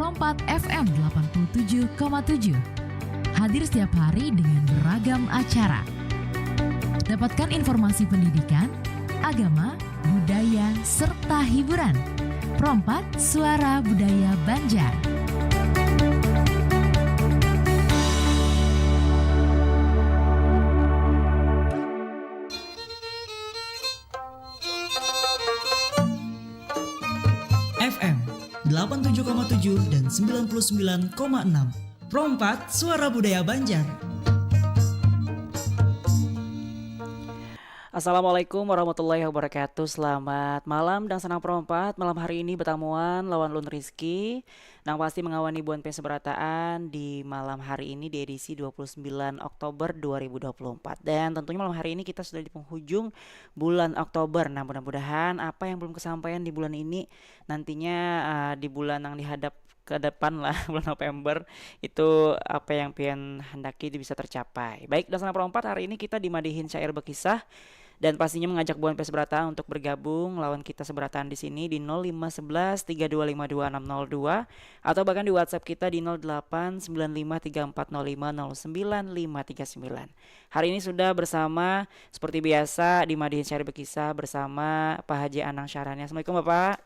Prompat FM 87,7. Hadir setiap hari dengan beragam acara. Dapatkan informasi pendidikan, agama, budaya, serta hiburan. Prompat, suara budaya Banjar. FM 87,7 dan 99,6. Prompat, suara budaya Banjar. Assalamualaikum warahmatullahi wabarakatuh. Selamat malam dan senang perompat. Malam hari ini bertamuan lawan Lun Rizky yang pasti mengawani Buan Peseberataan di malam hari ini di edisi 29 Oktober 2024. Dan tentunya malam hari ini kita sudah di penghujung bulan Oktober. Nah, mudah-mudahan apa yang belum kesampaian di bulan ini nantinya di bulan yang dihadap ke depan lah, bulan November itu apa yang pian hendaki itu bisa tercapai. Baik, dan senang perompat hari ini kita dimadihin syair berkisah dan pastinya mengajak Buan Peseberataan untuk bergabung lawan kita seberataan di sini di 0511 3252 atau bahkan di WhatsApp kita di 089534050959. Hari ini sudah bersama seperti biasa dimadihin syair berkisah bersama Pak Haji Anang Syahrani. Assalamualaikum Bapak.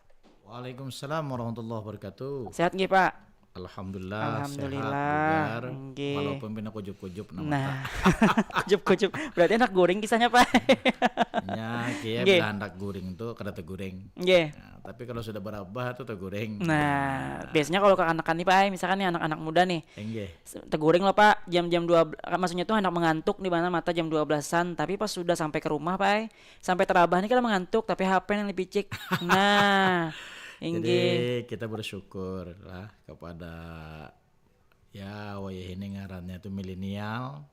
Waalaikumsalam warahmatullahi wabarakatuh. Sehat nggih Pak? Alhamdulillah. Sehat bugar. Nggih. Walaupun pina kujup-kujup Nah, kujup-kujup. Berarti enak goreng kisahnya Pak. Ya, kia Nggih. bila hendak goreng tuh kada tegoreng. Nggih. Nah, tapi kalau sudah berabah tuh tegoreng. Nah, biasanya kalau ke anak-anak nih Pak, misalkan nih anak-anak muda nih, Enggih. tegoreng loh Pak, jam-jam 2, maksudnya tuh anak mengantuk di mana mata jam 12-an, tapi pas sudah sampai ke rumah Pak, sampai terabah nih kan mengantuk, tapi HP yang dipicik. Nah, Jadi inggih. kita bersyukur lah kepada ya wayah ini ngarannya tuh milenial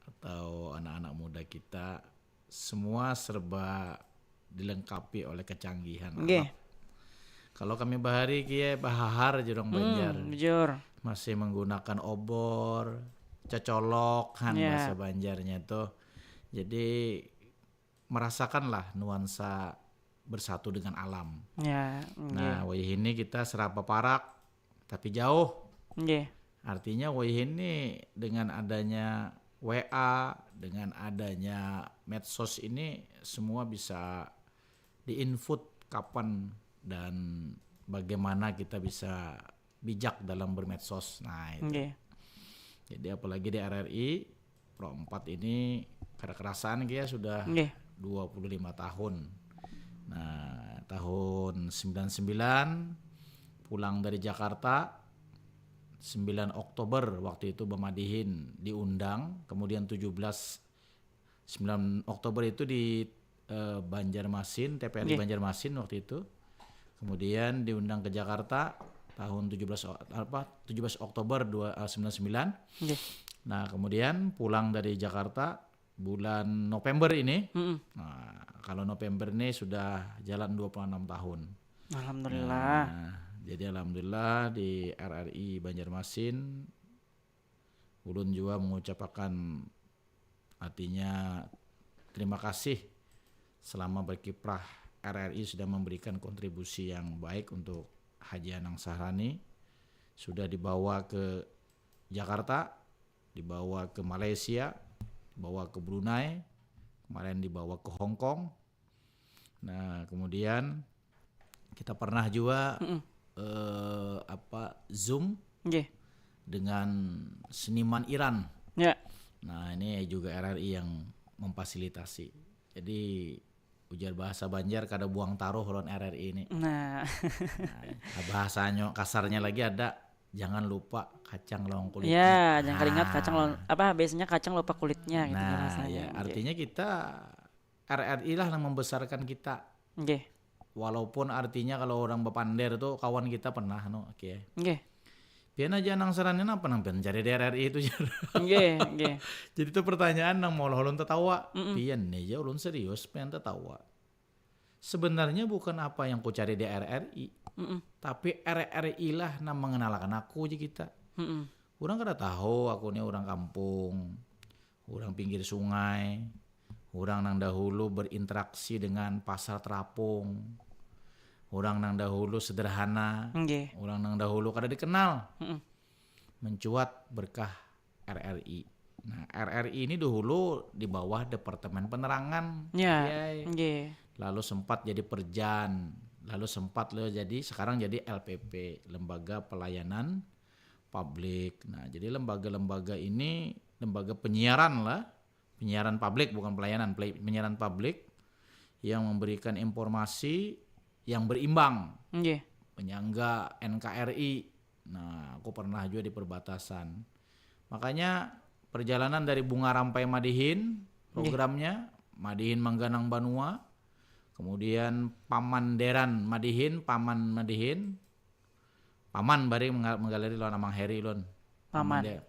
atau anak-anak muda kita semua serba dilengkapi oleh kecanggihan Nggih. alat. Kalau kami bahari kia bahahar jorong Banjar Jujur. masih menggunakan obor, cecolok kan Ya. bahasa Banjarnya tuh. Jadi merasakanlah nuansa bersatu dengan alam. Ya, nggih. Nah, wayah ini kita seraba parak tapi jauh. Nggih. Artinya wayah ini dengan adanya WA, dengan adanya medsos ini semua bisa diinput kapan dan bagaimana kita bisa bijak dalam bermedsos. Nah, itu. Nggih. Jadi apalagi di RRI Pro 4 ini kerasaan dia sudah Nggih. 25 tahun. Nah, tahun 99 pulang dari Jakarta 9 Oktober waktu itu Bamadihin diundang, kemudian 9 Oktober itu di Banjarmasin, TPRI Banjarmasin waktu itu. Kemudian diundang ke Jakarta tahun 17 Oktober 99. Nggih. Nah, kemudian pulang dari Jakarta bulan November ini. Mm-mm. Nah, kalau November ini sudah jalan 26 tahun. Alhamdulillah. Nah, jadi alhamdulillah di RRI Banjarmasin ulun juga mengucapkan artinya terima kasih selama berkiprah RRI sudah memberikan kontribusi yang baik untuk Haji Anang Syahrani. Sudah dibawa ke Jakarta, dibawa ke Malaysia, dibawa ke Brunei, kemarin dibawa ke Hong Kong. Nah, kemudian kita pernah juga Zoom Nggih. dengan seniman Iran. Ya. Nah, ini juga RRI yang memfasilitasi. Jadi ujar bahasa Banjar kada buang taruh lawan RRI ini. Nah, Nah, bahasanya kasarnya lagi ada jangan lupa kacang lawang kulitnya. ya, jangan keringat kacang biasanya kacang lupa kulitnya gitu Nah, bahasanya. ya Nggih. artinya kita RRI lah yang membesarkan kita. Nggih. Walaupun artinya kalau orang bepander tuh kawan kita pernah oke. Nggih. Pian aja nang saranin apa nang pian cari di RRI itu. Nggih, nggih. Jadi itu pertanyaan nang mau ulun tertawa. Pian nih ya ulun serius pian tertawa. Sebenarnya bukan apa yang ku cari di RRI, tapi RRI lah nang mengenalkan aku aja kita. Orang kada tahu aku nih orang kampung, orang pinggir sungai, orang nang dahulu berinteraksi dengan pasar terapung. Orang nang dahulu sederhana, Nggih. orang nang dahulu kada dikenal. Heeh. Mencuat berkah RRI. Nah, RRI ini dahulu di bawah Departemen Penerangan. Ya. Kiai. Nggih. Lalu sempat jadi Perjan, lalu sempat lo jadi sekarang jadi LPP, Lembaga Pelayanan Publik. Nah, jadi lembaga-lembaga ini lembaga penyiaran lah, penyiaran publik bukan pelayanan, penyiaran publik yang memberikan informasi yang berimbang, Nggih. penyangga NKRI. Nah, aku pernah juga di perbatasan. Makanya perjalanan dari Bunga Rampai Madihin, programnya Madihin Mangganang Banua, kemudian Pamanderan Madihin, Paman Madihin, Paman bari menggaleri lawan Amang Heri lon.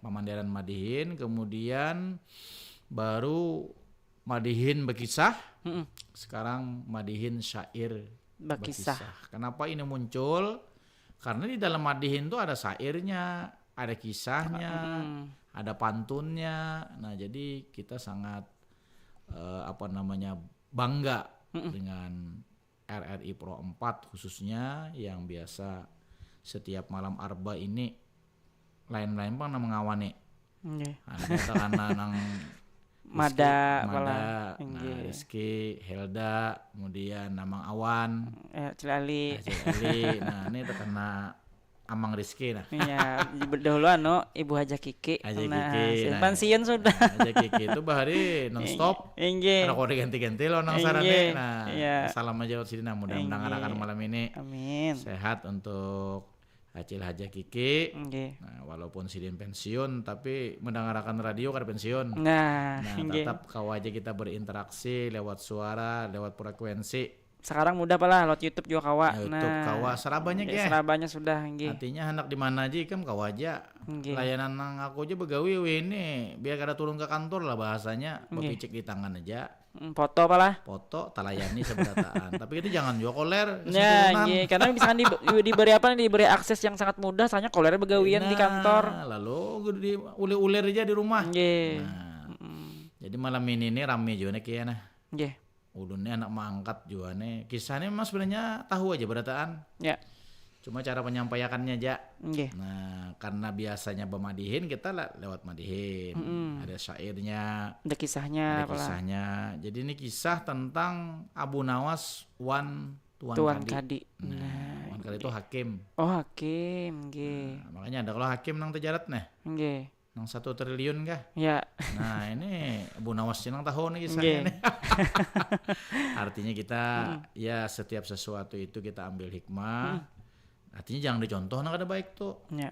Pamanderan Madihin, kemudian baru Madihin Bekisah, sekarang Madihin Syair Bekisah. Kenapa ini muncul? Karena di dalam Madihin itu ada syairnya, ada kisahnya, ada pantunnya. Nah, jadi kita sangat bangga dengan RRI Pro 4 khususnya yang biasa setiap malam arba ini lain-lain pang mengawani. Nggih. Karena nang Mada Mada, nah, Rizky, Helda, kemudian Namang Awan, Cilali. Nah, ini terkena Amang Rizky nah. Iya, dahulu Ibu Haja Kiki. Pensiun sudah. Haja Kiki itu bahari non-stop. Nggih. Ada kode ganti-ganti lo nang sarane. Nah, iya. salam aja buat sini mudah-mudahan akan malam ini Amin. sehat untuk Acil Haja Kiki. Nggih. Nah, walaupun sidin pensiun tapi mendengarkan radio kada pensiun. Nah, tetap kau aja kita berinteraksi lewat suara, lewat frekuensi. Sekarang mudah pala lewat YouTube juga kawa. YouTube kawa serabanya ya. Serabanya sudah nggih. Artinya hendak di mana aja ikam kau aja. Layanan nang aku aja begawi ini biar kada turun ke kantor lah bahasanya, bepicik di tangan aja. Foto pala. Foto talayani seberataan. Tapi itu jangan juga koler. Ya, nggih, karena bisa diberi diberi akses yang sangat mudah, soalnya koler begawian di kantor. Lalu di ulir-ulir aja di rumah. Nggih. Nah, jadi malam ini nih rame juga nih kayaknya. Nggih. Ulunnya anak mangkat juga nih. Kisahnya memang sebenarnya tahu aja berataan. Ya. Cuma cara penyampaiannya aja. Nggih. Nah, karena biasanya bermadihin kita lewat madihin. Ada syairnya, ada kisahnya. Ada kisahnya. Jadi ini kisah tentang Abu Nawas Tuan Kadi. Tuan Kadi itu hakim. Oh, hakim, nggih. Nah, makanya ada kalau hakim nang tejarat nih. Nggih. Nang 1 triliun kah? Ya. Nah, ini Abu Nawas nang tahu nih kisahnya nih. Artinya kita ya setiap sesuatu itu kita ambil hikmah. Artinya jangan dicontoh nah kada baik tuh. Ya.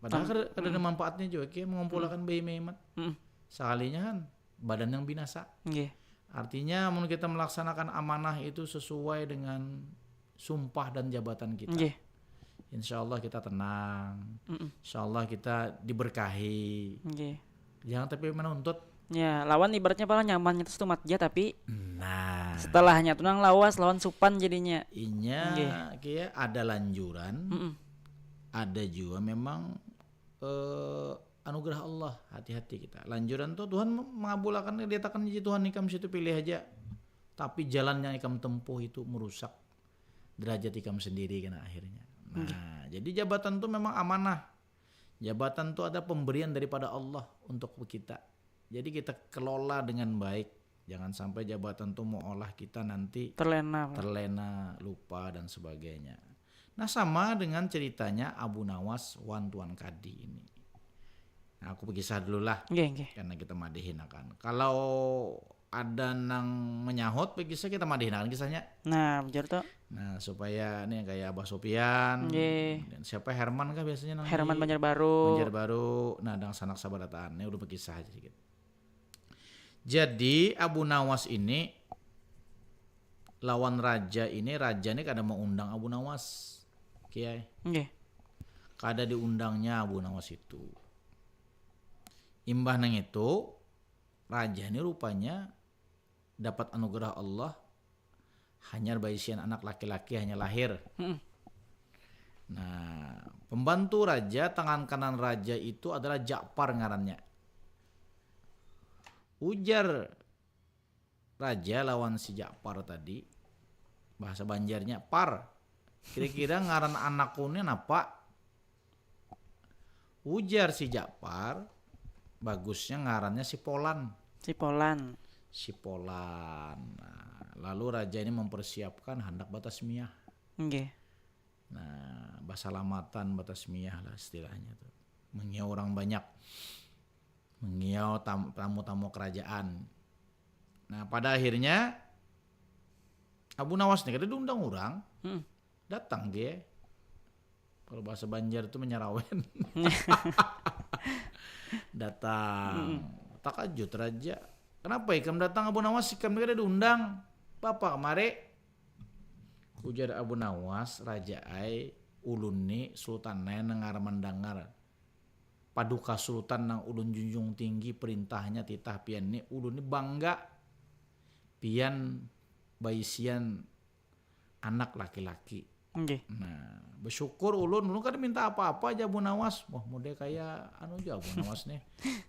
Padahal kada ada manfaatnya juga kayak mengumpulkan bayi memat. Sekalinya kan badan yang binasa. Nggih. Artinya mau kita melaksanakan amanah itu sesuai dengan sumpah dan jabatan kita. Nggih. Insya Allah kita tenang. Insya Allah kita diberkahi. Nggih. Jangan tapi menuntut. Ya, lawan ibaratnya pala nyamannya tuh matja tapi setelahnya tuh nang lawas lawan supan jadinya. Inya kayak ada lanjuran. Ada juga memang anugerah Allah, hati-hati kita. Lanjuran tuh Tuhan mengabulkan dia takkan Tuhan ikam situ pilih aja. Tapi jalan yang ikam tempuh itu merusak derajat ikam sendiri kan akhirnya. Nah, jadi jabatan tuh memang amanah. Jabatan tuh ada pemberian daripada Allah untuk kita. Jadi kita kelola dengan baik. Jangan sampai jabatan tuh mau olah kita nanti terlena, lupa dan sebagainya. Nah, sama dengan ceritanya Abu Nawas Tuan Kadi ini. Nah, aku kisah dulu lah. Karena kita madihin akan. Kalau ada nang menyahut kisah kita madihin akan kisahnya. Nah, betul tuh. Nah, supaya nih kayak Abah Sopian. Dan siapa Herman kah biasanya nang Herman Banjarbaru. Nah, dan sanak sabarataan. Ini udah berkisah aja sedikit. Jadi Abu Nawas ini lawan raja ini kada mau undang Abu Nawas. Kiai. Kada diundangnya Abu Nawas itu. Imbah nang itu raja ini rupanya dapat anugerah Allah hanya baisian anak laki-laki hanya lahir. Nah, pembantu raja tangan kanan raja itu adalah Ja'far ngarannya. Ujar raja lawan si Ja'far tadi bahasa Banjarnya, par Kira-kira ngaran anaknya napa? Ujar si Japar, bagusnya ngarannya si Polan. Si Polan. Si Polan. Nah, lalu raja ini mempersiapkan hendak batasmiyah. Nggih. Nah, basalamatan batasmiyah lah istilahnya tuh. Mengiau orang banyak. Mengiau tamu-tamu kerajaan. Nah, pada akhirnya Abu Nawas nih kada diundang orang. Datang dia. Kalau bahasa Banjar itu menyarawen. Datang. Takajut raja. Kenapa ikam datang Abu Nawas? Ikam kada diundang. Bapak kemari. Ujar Abu Nawas, raja ai ulun ni sultan nengar mendengar. Paduka sultan nang ulun junjung tinggi perintahnya titah pian ni ulun ni bangga. Pian baisian anak laki-laki. Nggih. Nah, bersyukur ulun kan minta apa-apa aja Abu Nawas. Wah, model kayak aja Abu Nawas nih.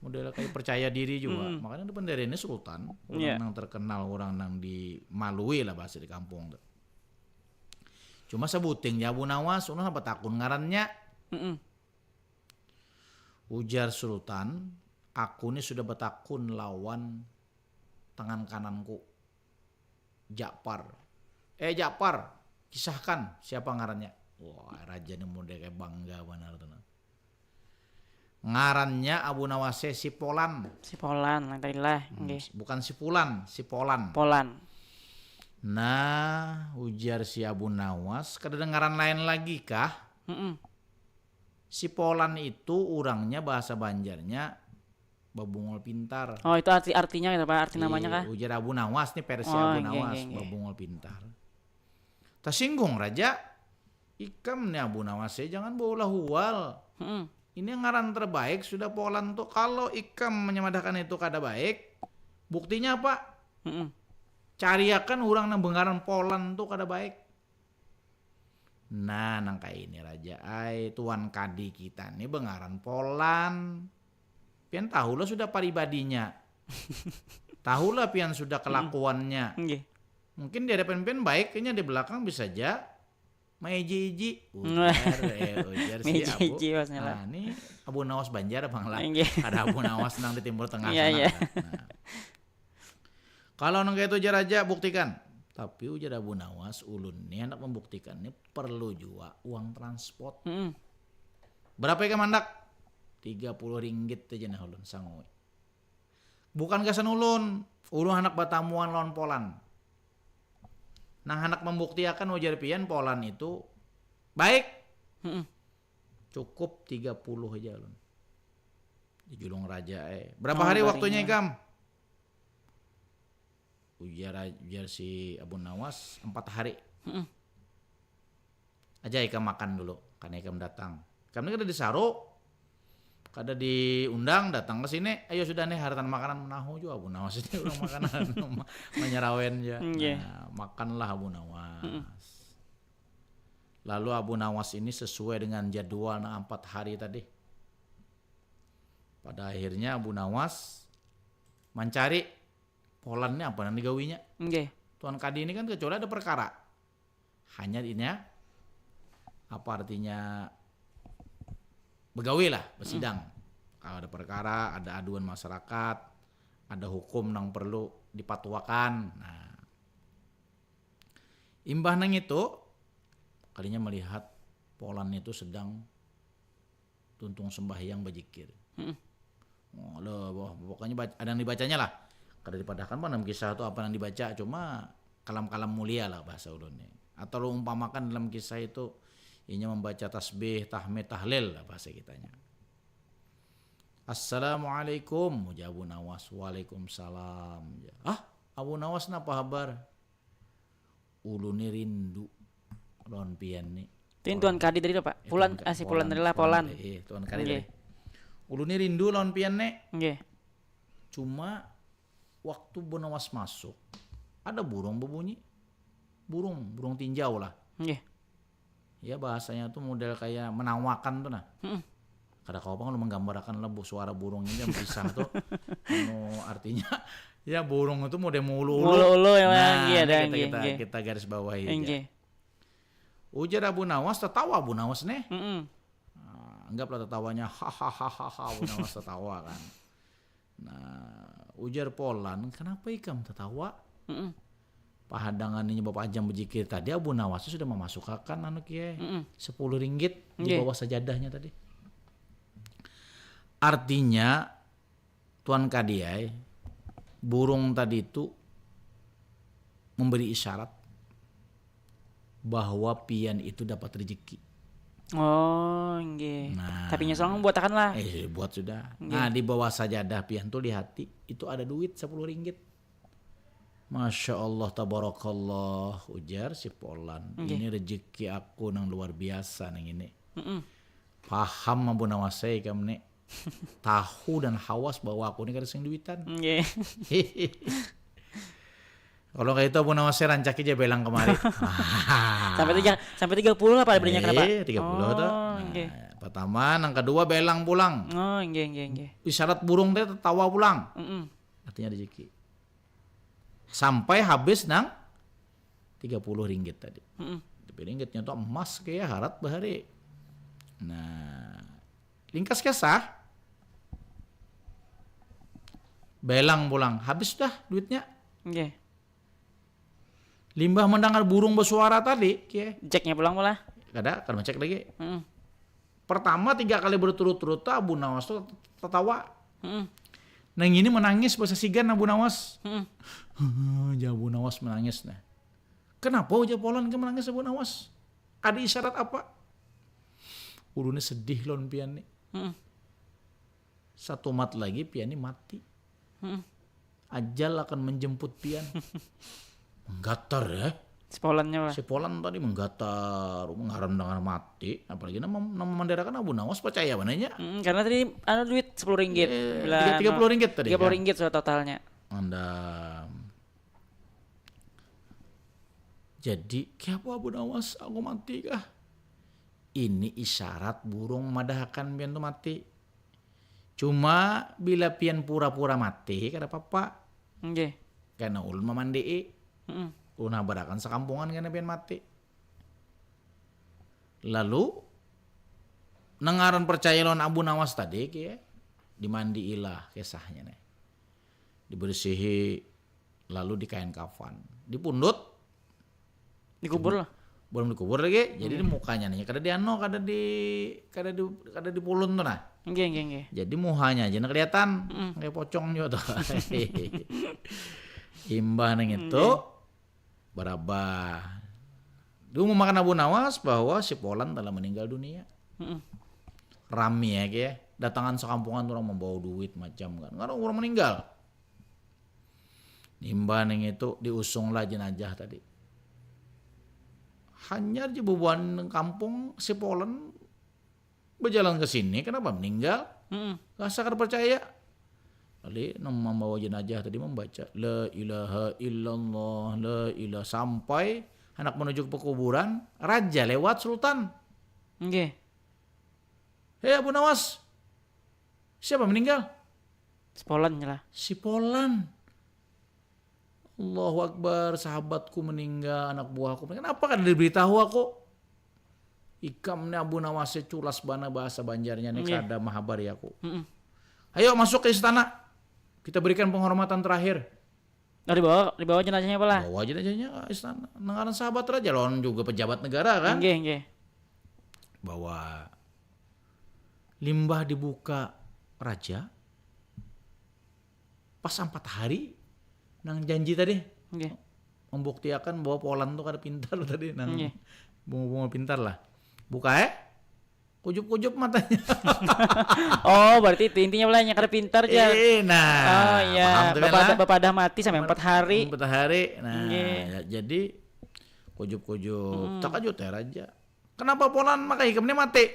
Model kayak percaya diri juga. Makanya di bendera ini sultan, orang yang terkenal, orang yang dimalui lah bahasa di kampung tuh. Cuma sebuting ya Abu Nawas, ulun apa takun ngarannya. Ujar sultan, aku ini sudah bertakun lawan tangan kananku. Japar. Japar, kisahkan siapa ngarannya. Wah, raja ini model kayak bangga benar tuh. Ngarannya Abu Nawas si Polan. Si Polan, tadilah. Nggih. Bukan si Pulan, si Polan. Polan. Nah, ujar si Abu Nawas, kedengaran lain lagi kah? Si Polan itu orangnya bahasa Banjarnya babungol pintar. Oh, itu artinya gitu Pak, arti namanya kah? Ujar Abu Nawas nih versi Abu Nawas, babungol pintar. Tersinggung raja. Ikam nih Abu Nawas jangan bola huwal. Ini ngaran terbaik sudah Polan tuh. Kalau ikam menyemadahkan itu kada baik, buktinya apa? Cariakan orang nang bengaran Polan tuh kada baik. Nah, nangka ini raja ai tuan kadi kita nih bengaran Polan. Pian tahulah sudah pribadinya. Tahulah pian sudah kelakuannya. Mungkin di hadapan pian baik, kayaknya di belakang bisa aja meji-ji. Ujar si Abu. Nah, ini Abu Nawas Banjar Bang lah. Ada Abu Nawas nang di timur tengah sana. Nah. Kalau nang itu raja buktikan. Tapi ujar Abu Nawas ulun nih hendak membuktikan nih perlu juga uang transport. Berapa ikam hendak? 30 ringgit aja nah ulun sanggup. Bukan kesan ulun hendak batamuan lawan Polan. Nah hendak membuktikan ujar pian Polan itu baik. Cukup 30 aja ulun. Di julung raja Berapa hari waktunya ikam? Ujar si Abu Nawas 4 hari. Aja ikam makan dulu karena ikam datang. Kami kada disaru, kada diundang datang ke sini. Ayo sudah nih hartan makanan menahu juga Abu Nawas ini orang makanan menyerawen ya. Nah, makanlah Abu Nawas. Lalu Abu Nawas ini sesuai dengan jadwal 4 hari tadi. Pada akhirnya Abu Nawas mencari Polannya apa yang digawinya? Tuan Kadi ini kan kecuali ada perkara. Hanya ini apa artinya begawi lah, bersidang. Kalau ada perkara, ada aduan masyarakat, ada hukum yang perlu dipatuakan. Nah, imbah nang itu kalinya melihat Polan itu sedang tuntung sembahyang bajikir. Pokoknya ada yang dibacanya lah. Kada dipadahkan dalam kisah itu apa yang dibaca, cuma kalam-kalam mulia lah bahasa ulun. Atau lu umpamakan dalam kisah itu inya membaca tasbih, tahmid, tahlil lah bahasa kitanya. Assalamualaikum, ujar Abu Nawas. Waalaikumsalam. Abu Nawas napa kabar? Ulun ni rindu lawan pian ni. Tin Tuan Kadi tadi Pak. Pulan si Pulan tadi lah Polan. Tuan Kadi tadi. Ulun ni rindu lawan pian ni. Cuma waktu Abu Nawas masuk, ada burung berbunyi. Burung tinjau lah. Ya bahasanya tuh model kayak menawakan tuh nah. Kada kau lu menggambarkan lebu suara burung ini yang pisah tuh. Artinya ya burung itu model mulu-ulu. Mulu-ulu nah, ya kita garis bawahi. Ujar Abu Nawas, tertawa Abu Nawas nih. Mm-mm. Anggaplah tertawanya hahaha Abu Nawas tertawa kan. Nah, ujar Polan, kenapa ikam tertawa? Mm-mm. Pahadangan ini Bapak Ajam berjikir tadi Abu Nawas sudah memasukkan anu kiai Mm-mm. 10 ringgit di Nggih. bawah sajadahnya tadi. Artinya Tuan Kadiai, burung tadi itu memberi isyarat bahwa pian itu dapat rezeki. Oh, nggih. Nah. Tapi nyesel buat akan lah. Buat sudah. Nah, di bawah sajadah pian tuh di hati itu ada duit 10 ringgit. Masya Allah, tabarakallah, ujar si Polan. Nggih. Ini rezeki aku nang luar biasa nang ini. Mm-mm. Paham Abu Nawasai kamu nih. Tahu dan hawas bahwa aku ini kada sing duitan. Nggih. Kalau kayak itu Abu Nawasai rancak aja belang kemari. Sampai 30 lah pada belinya kenapa? 30 tuh. Oh, nggih. Pertama, nang kedua belang pulang. Oh, nggih. Isyarat burung teh tertawa pulang. Mm-mm. Artinya rezeki. Sampai habis nang 30 ringgit tadi. Mm-mm. Tapi ringgitnya tuh emas kayak harat bahari. Nah, ringkas kisah. Belang pulang, habis dah duitnya. Nggih. Limbah mendengar burung bersuara tadi, kiai. Jacknya pulang pula. Kada, kan cek lagi. Mm-mm. Pertama 3 kali berturut-turut Abu Nawas tuh tertawa. Mm-mm. Nang ini menangis bahasa sigan Abu Nawas. Mm-mm. Ya Abu Nawas menangis nah. Kenapa ujar Polan ke menangis Abu Nawas? Ada isyarat apa? Ulunnya sedih lon pian nih. Mm-mm. Satu mat lagi pian ini mati. Mm-mm. Ajal akan menjemput pian. Menggatar ya. Sepolannya lah. Si Polan tadi menggatar, mengharam dengan mati. Apalagi nama menderakan Abu Nawas percaya bananya. Karena tadi duit 10 ringgit. Bilang, 30 ringgit tadi 30 kan? ringgit sudah totalnya. Anda. Jadi, kenapa Abu Nawas aku mati kah? Ini isyarat burung madahkan pian tu mati. Cuma bila pian pura-pura mati, kada apa-apa. Nggih. Karena ulun memandai. Mm-mm. Ulun habarakan sekampungan karena pian mati. Lalu, nengaran percaya lawan Abu Nawas tadi, kia, dimandi ilah kisahnya nih. Dibersihi, lalu dikain kafan. Dipundut, Dikubur lah. belum dikubur lagi, jadi di mukanya nih, kada di ano, kada di pulun tuh nah. Nggih. Jadi muhanya aja nak kelihatan, kayak pocong juga tuh. Imbah neng itu, berabah. Dulu mau makan Abu Nawas bahwa si Polan telah meninggal dunia. Mm-mm. Rame ya kayak, datangan sekampungan orang membawa duit macam kan, nggak orang meninggal. Imbah neng itu diusunglah jenazah tadi. Hanya di bebuan kampung si Polan berjalan ke sini, kenapa meninggal? Gak sakar percaya. Lalu membawa jenazah tadi membaca La ilaha illallah, la ilaha, sampai anak menuju ke pekuburan, raja lewat sultan. Nggih. Hei Abu Nawas, siapa meninggal? Sepolannya lah. Si Polan. Allahu Akbar, sahabatku meninggal, anak buahku meninggal. Kenapa kan diberitahu aku? Ikam ni Abu Nawas culas bana bahasa Banjarnya nih kada mahabari aku. Ayo masuk ke istana. Kita berikan penghormatan terakhir. Dibawa jenazahnya pula. Bawa jenazahnya ke istana. Nengaran sahabat raja, lawan juga pejabat negara kan? Nggih. Bawa limbah dibuka raja. Pas 4 hari nang janji tadi. Nggih. Membuktikan bahwa Polan tuh kada pintar tadi nang Nggih. bunga-bunga pintar lah. Buka kujup-kujup matanya. Oh, berarti itu intinya pula yang kada pintar aja. Nah. Oh iya, paham tuh kan, bapak dah mati sampai 4 hari. 4 hari. Nah, Nggih. jadi kujup-kujup. Tak aja teh raja. Kenapa Polan makai kemudian mati?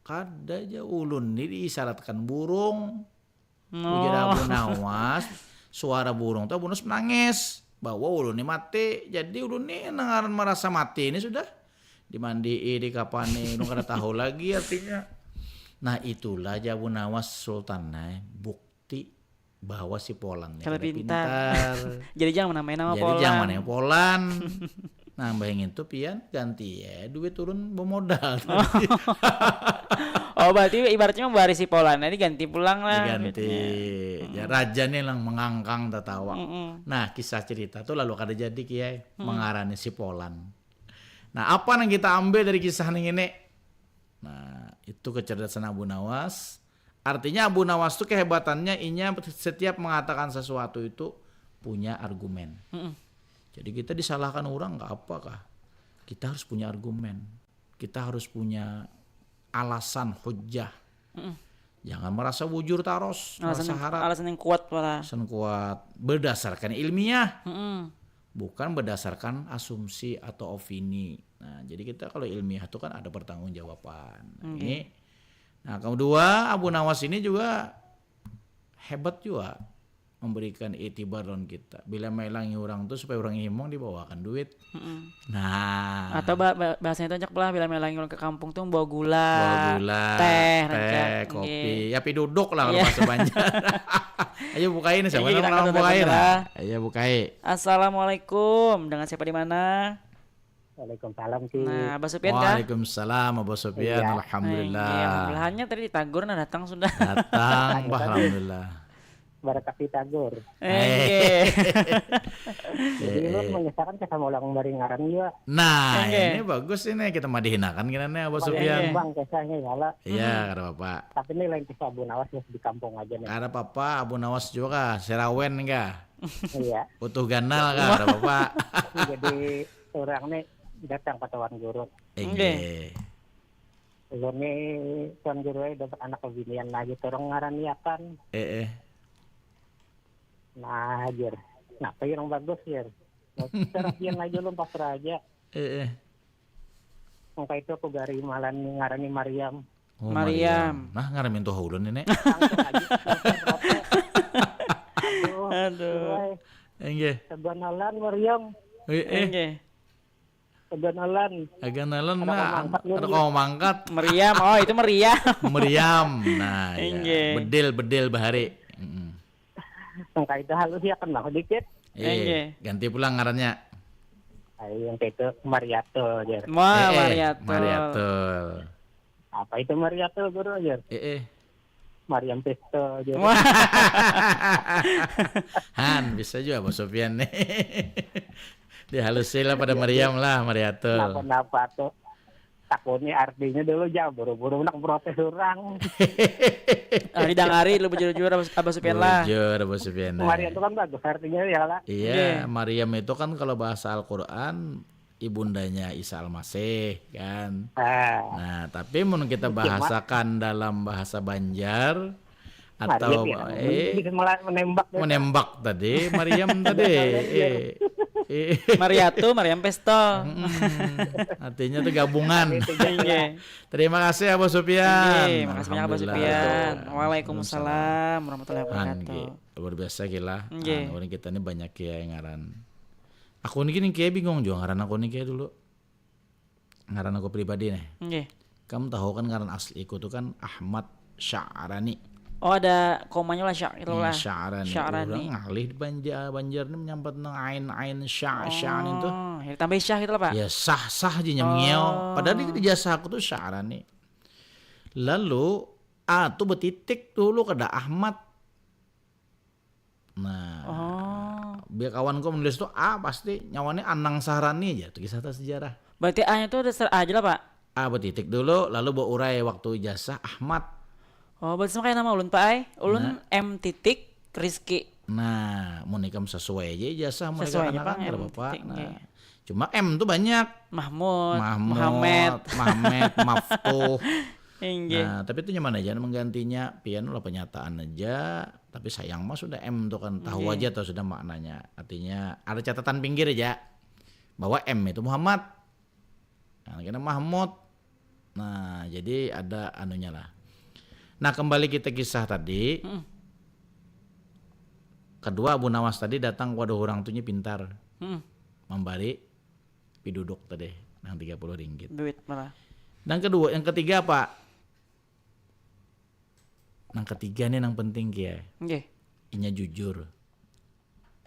Kada aja ulun ini diisyaratkan burung. Ujar Abu Nawas, suara burung tuh Abu Nawas menangis bahwa ulun ini mati. Jadi ulun ini nengaran merasa mati ini sudah dimandi di kapane, ulun kada tahu lagi artinya. Nah itulah Abu Nawas Sultan bukti bahwa si Polan ini Kada kada pintar. pintar. Jadi jangan menamai nama Jadi Polan. jangan yang Polan. Nah bayangin tuh pian ganti ya duit turun bermodal. Oh berarti ibaratnya membari si Polan ini ganti pulang lah. Diganti ya raja nih lang mengangkang tertawa. Nah kisah cerita tuh lalu kada jadi kiai mengarani si Polan. Nah apa yang kita ambil dari kisah ini? Nah itu kecerdasan Abu Nawas. Artinya Abu Nawas tuh kehebatannya inya setiap mengatakan sesuatu itu punya argumen. Jadi kita disalahkan orang nggak apakah? Kita harus punya argumen. Kita harus punya alasan hujjah. Jangan merasa bujur taros, merasa harap. Alasan yang kuat malah. Alasan kuat berdasarkan ilmiah. Bukan berdasarkan asumsi atau opini. Nah, jadi kita kalau ilmiah itu kan ada pertanggungjawaban. Ini. Nah, kedua Abu Nawas ini juga hebat juga memberikan itibar on kita. Bila melangi orang tuh supaya orang himong dibawakan duit. Nah, Atau bahasanya itu belah bila melangi orang ke kampung tuh bawa gula, teh, teh, kopi. Ya pi duduk lah kalau bahasa Banjar. Ayo bukain siapa Iya, kita nama angkat bukain. telepon Ayo bukain. Assalamualaikum, dengan siapa di mana? Waalaikumsalam Ki. Nah, Abah Sufyan kah? Waalaikumsalam Abu Sufyan. Iya. Alhamdulillah. Alhamdulillah. Hanya tadi ditagur, nah datang sudah. Datang, Bah, alhamdulillah. Barakati Tagor. Oke. Jadi lu menyesalkan ke sama ulang bari ngaran juga. Nah, Oke. ini bagus ini kita mah dihinakan kira Abu Sufyan. Bang kisahnya ya Iya, kada apa-apa. Tapi ini lain kisah Abu Nawas ya di kampung aja nih. Kada apa-apa, Abu Nawas juga Serawen enggak? Iya. Utuh ganal kah? Kada apa-apa. Jadi orang nih datang ke tuan guru. Iya. Lu nih tuan guru dapat anak kebinian lagi orang ngaran ya kan. Nah, ajar. Nah, yang bagus ya. Terapian aja lu pas raja. Maka itu aku gari malan ngarani Maryam. Oh, Mariam. Nah, ngaramin tuh haulun ini. Langsung aja. Aduh. Enggak. Seganalan Maryam. Oke. Seganalan. Agak nalan Ada nah, kau mangkat, ada kau mangkat. Meriam, oh itu meriam. Meriam. Nah, Enggak. ya. Bedil bahari. Maka itu halus ya kan lah dikit. Enggak. Ganti pulang ngarannya. Yang itu Mariatul aja. Mariatul. Mariatul. Apa itu Mariatul guru aja? Maryam Pesto aja. Han bisa juga Bos Sofian nih. Dihalusin lah pada Mariam lah Mariatul. Kenapa tuh? Takutnya artinya dulu jauh buru-buru nak protes orang. Hari dang hari lu bujur-bujur Abah Sufyan lah. Bujur Bos Sofian. Maryam itu kan bagus artinya ya lah. Iya, Maryam itu kan kalau bahasa Al-Qur'an ibundanya Isa Al-Masih kan. Nah, tapi mau kita bahasakan dalam bahasa Banjar atau menembak tadi Maryam tadi. Mariam Pesto. Artinya itu gabungan. Iya. Terima kasih Abu Sufyan. Terima kasih banyak Abah Sufyan. Waalaikumsalam warahmatullahi wabarakatuh. Luar biasa gila. Nggih. Orang kita ini banyak kiai ngaran. Aku ini kayak bingung juga ngaran aku nih kayak dulu. Ngaran aku pribadi nih. Nggih. Kamu tahu kan ngaran asliku tuh kan Ahmad Sya'rani. Oh ada komanya lah Syak itu lah. Sya'rani. Orang ngalih di Banjar ini menyampat nang ain Sya'an itu. Oh, ya tambah Syah gitu lah Pak. Ya sah aja nyemngeo. Padahal di jasa aku tuh Sya'rani. Lalu tuh betitik dulu kada Ahmad. Nah, biar kawanku menulis tuh pasti nyawane Anang Sahrani aja tuh kisah sejarah. Berarti A-nya tuh ada aja lah Pak. Betitik dulu lalu urai waktu ijazah Ahmad. Oh, berarti sama kayak nama ulun Pak ai. Ulun M titik Rizky. Nah, mau nikam sesuai aja ijazah mereka Sesuainya, anak Bang, kan M Bapak. titik, Nah, nggih. cuma M tuh banyak. Muhammad. Maftuh. Inggih. Nah, tapi itu nyaman aja menggantinya pian lah penyataan aja. Tapi sayang mah sudah M tuh kan tahu aja atau sudah maknanya. Artinya ada catatan pinggir aja bahwa M itu Muhammad. Nah, kena Mahmud. Nah, jadi ada anunya lah. Nah, kembali kita kisah tadi. Kedua Abu Nawas tadi datang kepada orang tuanya pintar. Memberi piduduk tadi nang 30 ringgit. Duit malah. Dan kedua, yang ketiga apa? Yang ketiga nih yang penting kia. Nggih. Inya jujur.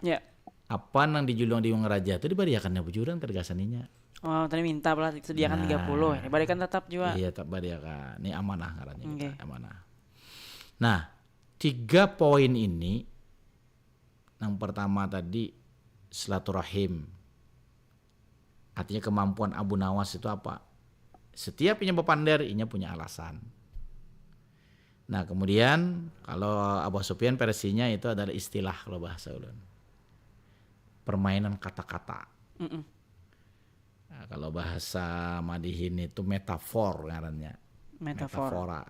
Ya. apa nang dijulung di Wong Raja itu dibariakannya bujuran tergasaninya. Oh, tadi minta pula sediakan 30. Ini barikan tetap juga. Iya tak bariakan. Ini amanah ngarannya Oke. kita, amanah. Nah, 3 poin ini, yang pertama tadi silaturahim. Artinya kemampuan Abu Nawas itu apa? Setiap punya bepander, inya punya alasan. Nah kemudian kalau Abu Sufyan versinya itu adalah istilah kalau bahasa ulun. Permainan kata-kata. Nah, kalau bahasa Madihin itu metafor ngarannya. Metafora.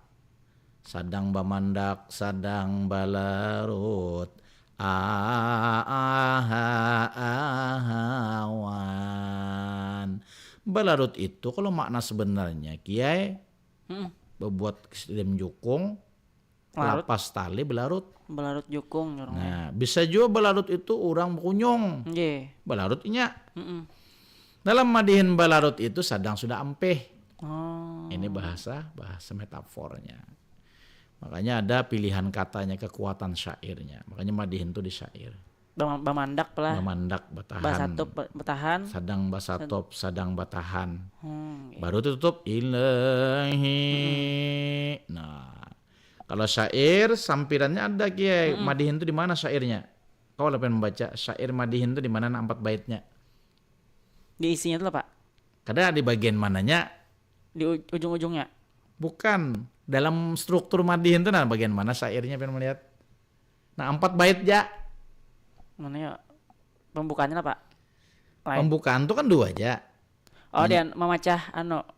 Sadang bamandak, sadang balarut, ahawan. Balarut itu kalau makna sebenarnya kiai berbuat kesedihan jukung, lapas tali belarut. Belarut jukung nyurungnya. Nah bisa juga belarut itu orang kunyong. Nggih. Belarut inya. Dalam Madihin balarut itu sadang sudah ampeh. Oh. Ini bahasa metafornya. Makanya ada pilihan katanya, kekuatan syairnya. Makanya Madihin itu di syair. Bamandak lah. Bamandak batahan. Basatop betahan. Sadang basatop, sadang batahan. Nggih. Baru tutup ilahi. Nah, kalau syair sampirannya ada kiai. Madihin itu di mana syairnya? Kau lebih membaca syair Madihin itu di mana 4 baitnya? Di isinya tuh Pak. Kadang di bagian mananya? Di ujung-ujungnya. Bukan. Dalam struktur Madihin itu nah bagian mana syairnya pengen melihat? Nah 4 bait ya. Mana ya? Pembukaannya lah Pak. Lain. Pembukaan tuh kan 2 aja. Oh, dia memecah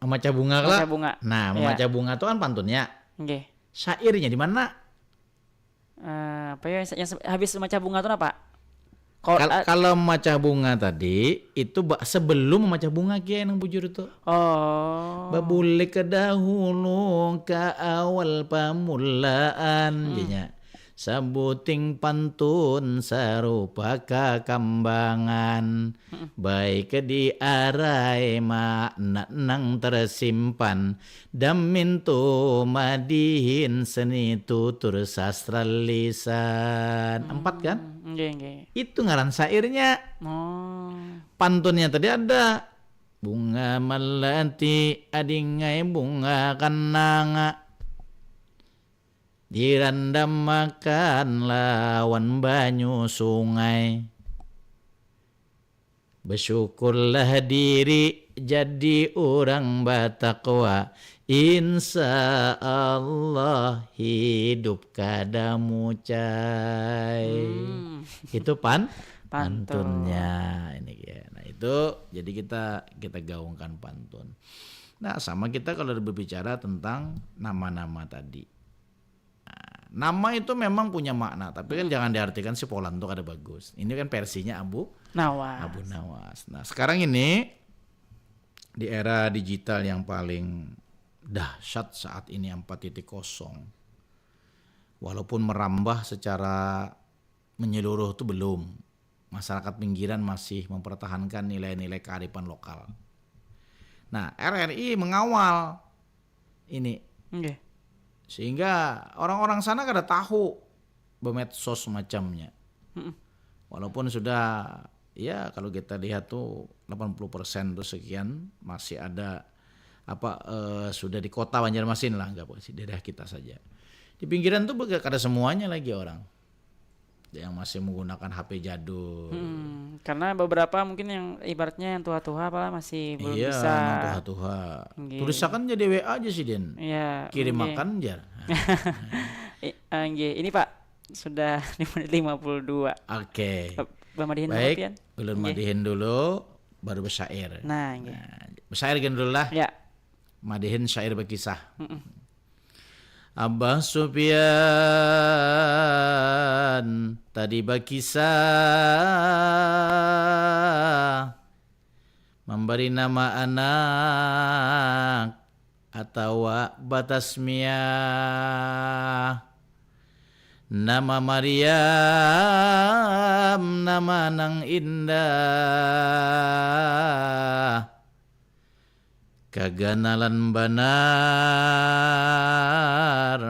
Memecah bunga lah. memecah bunga. Nah, memecah bunga itu kan pantunnya. Nggih. Syairnya di mana? Apa ya yang habis memecah bunga tuh apa? Kalau memecah bunga tadi itu sebelum memecah bunga kiai nang bujur itu. Oh. Babule ke dahulu ke awal pamulaan jadinya. Sabuting pantun sarupa kambangan baik di arai makna nang tersimpan damin tu Madihin seni tutur sastra lisan. 4 kan? Nggih. Itu ngaran syairnya. Oh. Pantunnya tadi ada bunga melati adingai bunga kananga dirandam makan lawan banyu sungai. Bersyukurlah diri jadi orang batakwa, insya Allah hidup kadamu cai. Itu pantunnya ini ya. Nah itu jadi kita gaungkan pantun. Nah sama kita kalau berbicara tentang nama-nama tadi. Nama itu memang punya makna, tapi kan jangan diartikan si Polan tuh ada bagus. Ini kan versinya Abu Nawas. Nah sekarang ini di era digital yang paling dahsyat saat ini 4.0, walaupun merambah secara menyeluruh itu belum. Masyarakat pinggiran masih mempertahankan nilai-nilai kearifan lokal. Nah RRI mengawal ini. Nggih. Sehingga orang-orang sana kada tahu bermedsos macamnya. Walaupun sudah ya kalau kita lihat tuh 80% tuh sekian masih ada sudah di kota Banjarmasin lah, enggak sih daerah kita saja. Di pinggiran tuh kada semuanya lagi orang yang masih menggunakan HP jadul. Karena beberapa mungkin yang ibaratnya yang tua-tua apalah masih belum iya, bisa. Iya, tua-tua. Tulisakan jadi WA aja sih Den. Iya. Kirim makan jar. Ini Pak sudah 5 menit 52. Oke. Madihin baik, ulun Madihin dulu baru bersyair. Nah, bersyair kan dulu lah. Ya. Madihin syair berkisah. Abah Sufyan tadi berkisah memberi nama anak atau batasmiyah. Nama Maryam nama nang indah, kaganalan benar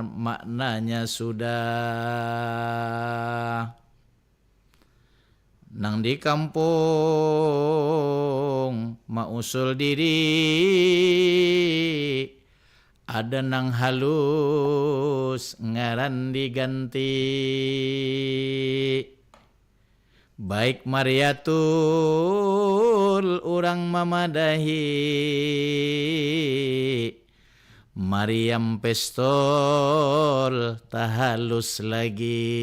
maknanya sudah. nang di kampung mausul diri, ada nang halus ngaran diganti. Baik Mariatul urang mamadahi, Mariam pestol tahalus lagi.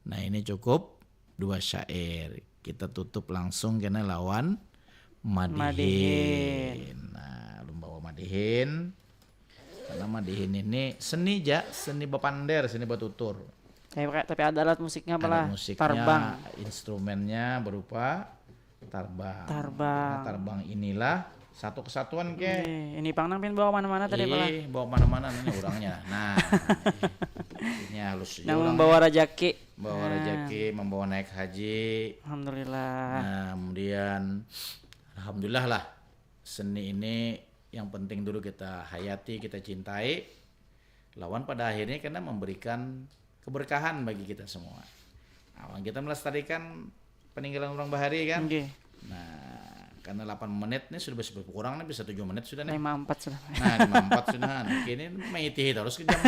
Nah ini cukup 2 syair. Kita tutup langsung kena lawan Madihin. Nah lu bawa Madihin. Karena Madihin ini seni bepander, seni batutur. Tapi ada alat musiknya Alat apalah? musiknya, Tarbang. instrumennya berupa tarbang. Nah, tarbang inilah satu kesatuan ke. Ini Pangnang pin bawa mana-mana tadi apalah? Bawa mana-mana ini orangnya. Nah, ini halus. Yang membawa rejeki. Membawa rejeki, membawa naik haji. Alhamdulillah. Nah, kemudian alhamdulillah lah seni ini yang penting dulu kita hayati, kita cintai. Lawan pada akhirnya karena memberikan keberkahan bagi kita semua. Nah, kita melestarikan peninggalan orang Bahari kan. Okay. Nah, karena 8 menit nih sudah berkurang nih bisa 7 menit sudah nih. 54 sudah. Nah, 54 sudah. Nah, kini maiti terus ke jam.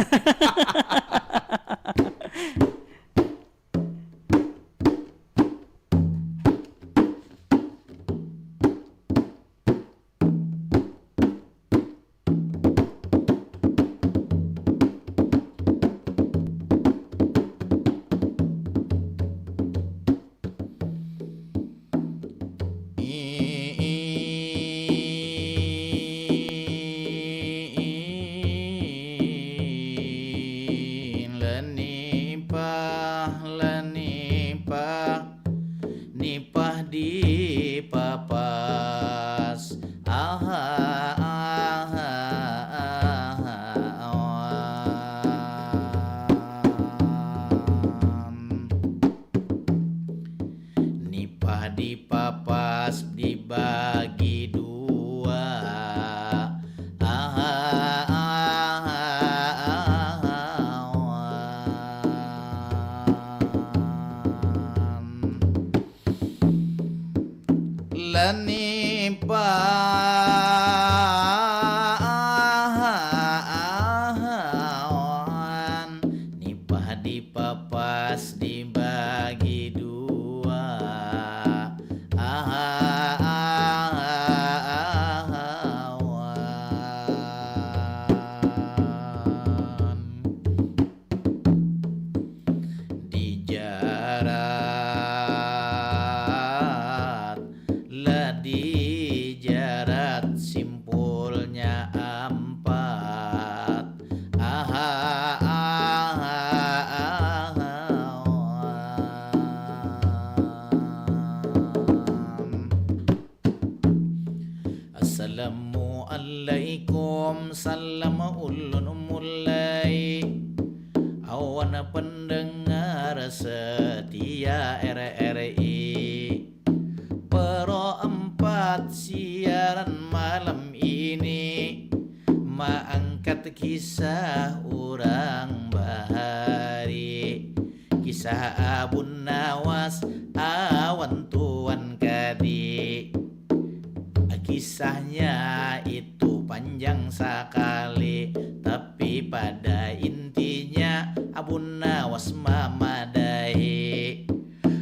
Nipah di papas nipah di papas dibagi 2 nipah di papas dibagi 2 di jarat lah di jarat simpulnya 4 Assalamualaikum salam ulun mulai awan pendengar setia RRI Pro 4 siaran malam ini mengangkat kisah orang Bahari, kisah Abun Nawas awan tuan Kadi. Kisahnya itu panjang sekali, tapi pada intinya Abun Nawas memadai.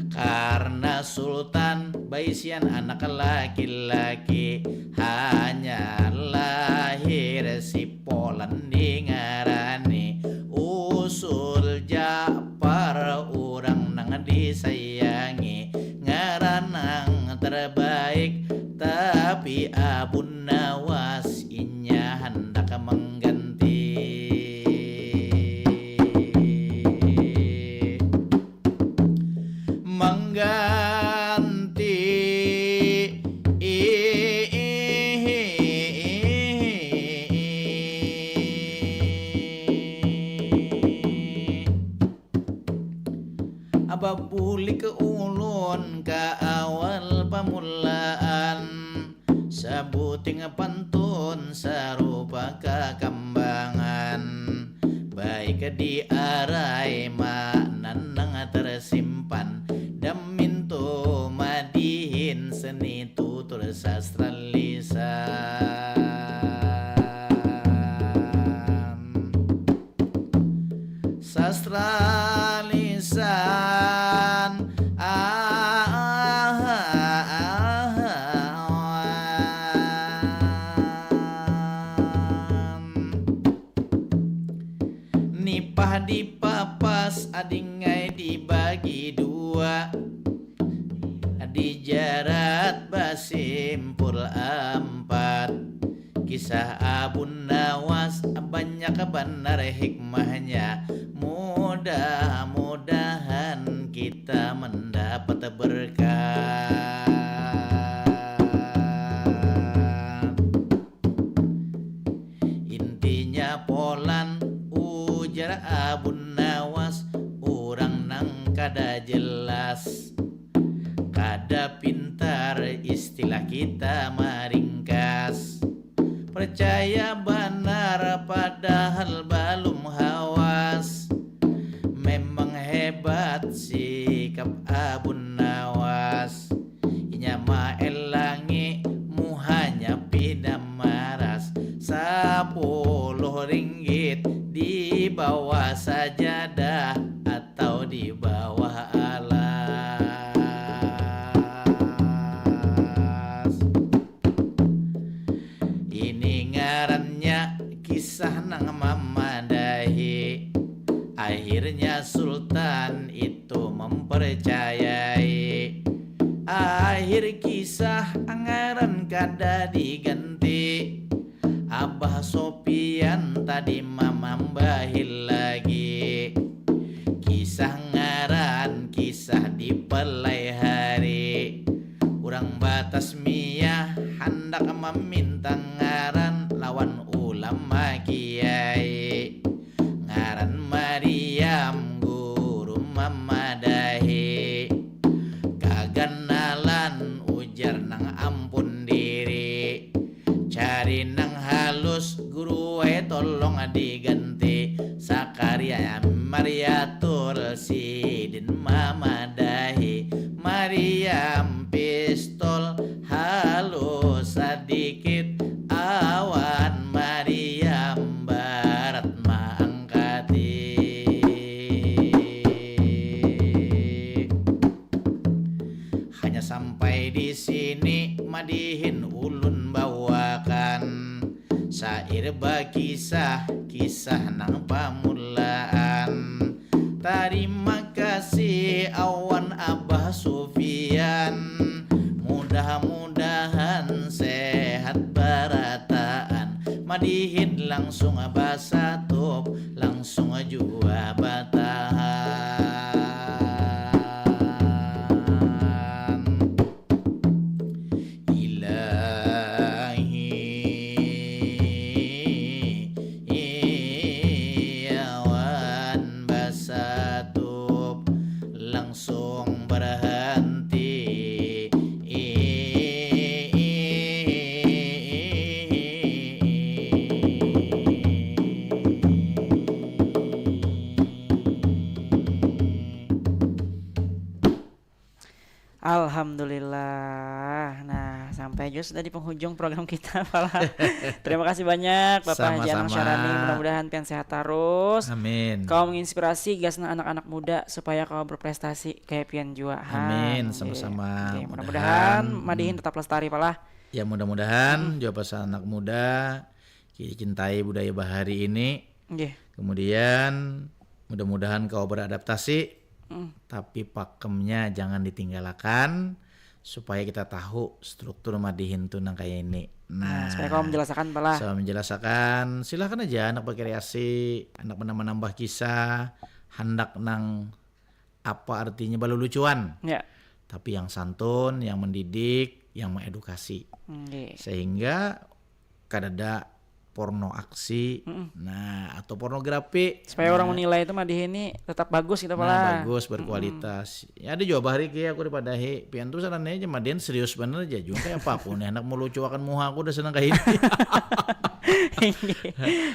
Karena Sultan Baisian anak laki-laki, hanya lahir si Polan ngarani usul Ja'far urang nang disayangi, ngaranang terbaik. Tapi Abun Nawas inya hendak mengganti. Ababuli ke ulun ka awal pamulaan, sabuting pantun sarupa kakambangan, baik diarai manan nang sastra lisan nipah dipapas adingai dibagi dua dijarat basimpul empat kisah Abun Nawas banyak benar hikmahnya mudah-mudahan kita mendapat berkah. Intinya polan ujar Abun Nawas urang nang kada jelas kada pintar istilah kita meringkas percaya benar padahal belum hawas memang hebat sikap Abun Nawas inyama elangi muhanya pinamaras 10 ringgit di bawah sajadah atau di bawah alas. Ini ngarannya kisah nang mamadahi. Akhirnya Sultan itu mempercayai. Akhir kisah ngaran kada diganti. Abah Sopian tadi mamambahil lagi. Kisah ngaran kisah di pelai hari. Urang batas miyah hendak meminta ngaran lawan ulama kiai. Ngaran Maryam guru mamadahi. Kaganalan ujar nang ampun diri. Cari nang halus guru tolong diganti. Sakaria Mariatul Sidin mamadahi. Maryam pistol halus sedikit awan Maryam barat mangkati. Hanya sampai di sini madihin ulun bawakan syair bakisah kisah nang pamulaan. Terima kasih awan Abah Sufyan. Mudah-mudahan sehat barataan. Madihin langsung basatop langsung jua batahan. Langsung berhenti. Alhamdulillah. Nah, sampai juga sudah di penghujung program kita, Pak. Terima kasih banyak Bapak Haji Anang Sama-sama. Syarani. Mudah-mudahan pian sehat terus. Amin. Kau menginspirasi gasna anak-anak muda supaya kau berprestasi kayak pian jua. Amin, sama-sama. Oke, mudah-mudahan Madihin tetap lestari, Pak lah. Ya mudah-mudahan juga pas anak muda cintai budaya bahari ini. Nggih. Kemudian mudah-mudahan kau beradaptasi. Tapi pakemnya jangan ditinggalkan supaya kita tahu struktur Madihin tuh nang kayak ini. Nah, supaya kau menjelaskan, Pak lah. Saya menjelaskan, silakan aja anak berkreasi, anak menambah kisah, hendak nang apa artinya balu lucuan. Ya. Tapi yang santun, yang mendidik, yang mengedukasi. Nggih. Sehingga kadada porno aksi, nah atau pornografi. Supaya orang menilai itu Madihin ini tetap bagus gitu, Pak lah. Nah, bagus berkualitas. Ya ada juga bahari kayak aku daripada pian tuh sarannya aja Madihin serius bener aja juga kayak apapun anak mau lucu akan muha aku udah senang kayak ini.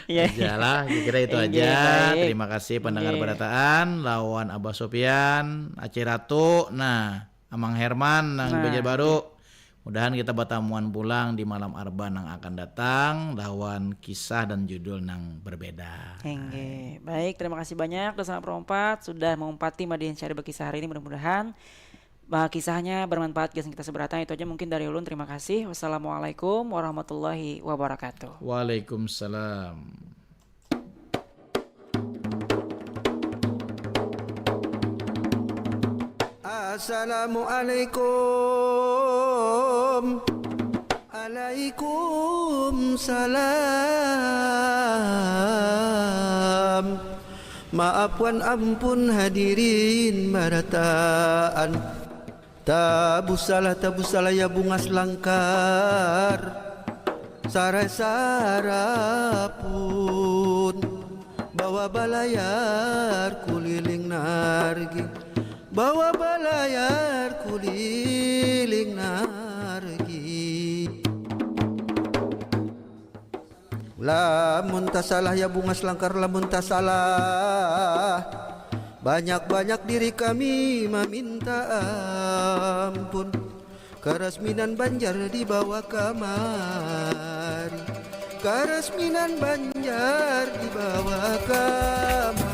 Iya. Jalah, kira itu Iya, aja. baik. Terima kasih pendengar Iya. berataan lawan Abah Sopian, Aceh Ratu, nah Amang Herman nang Nah, Banjar Baru. Mudahan kita bertamuan pulang di malam arban yang akan datang lawan kisah dan judul yang berbeda. Hengge. Baik, terima kasih banyak Dasana Perompat sudah mengumpati Madian Syari berkisah hari ini. Mudah-mudahan kisahnya bermanfaat guys kita seberatan. Itu aja mungkin dari ulun. Terima kasih. Wassalamualaikum warahmatullahi wabarakatuh. Waalaikumsalam. Assalamualaikum. Waalaikumsalam. Maaf wan ampun hadirin barataan. Tabu salah ya bungas langkar. Sarapun bawa balayar kuliling nargi. Bawa balayar kuliling nargi. Lamun tasalah ya bungas langkar, lamun tasalah banyak-banyak diri kami meminta ampun. Karasminan Banjar dibawa kamari. Karasminan Banjar dibawa kamari.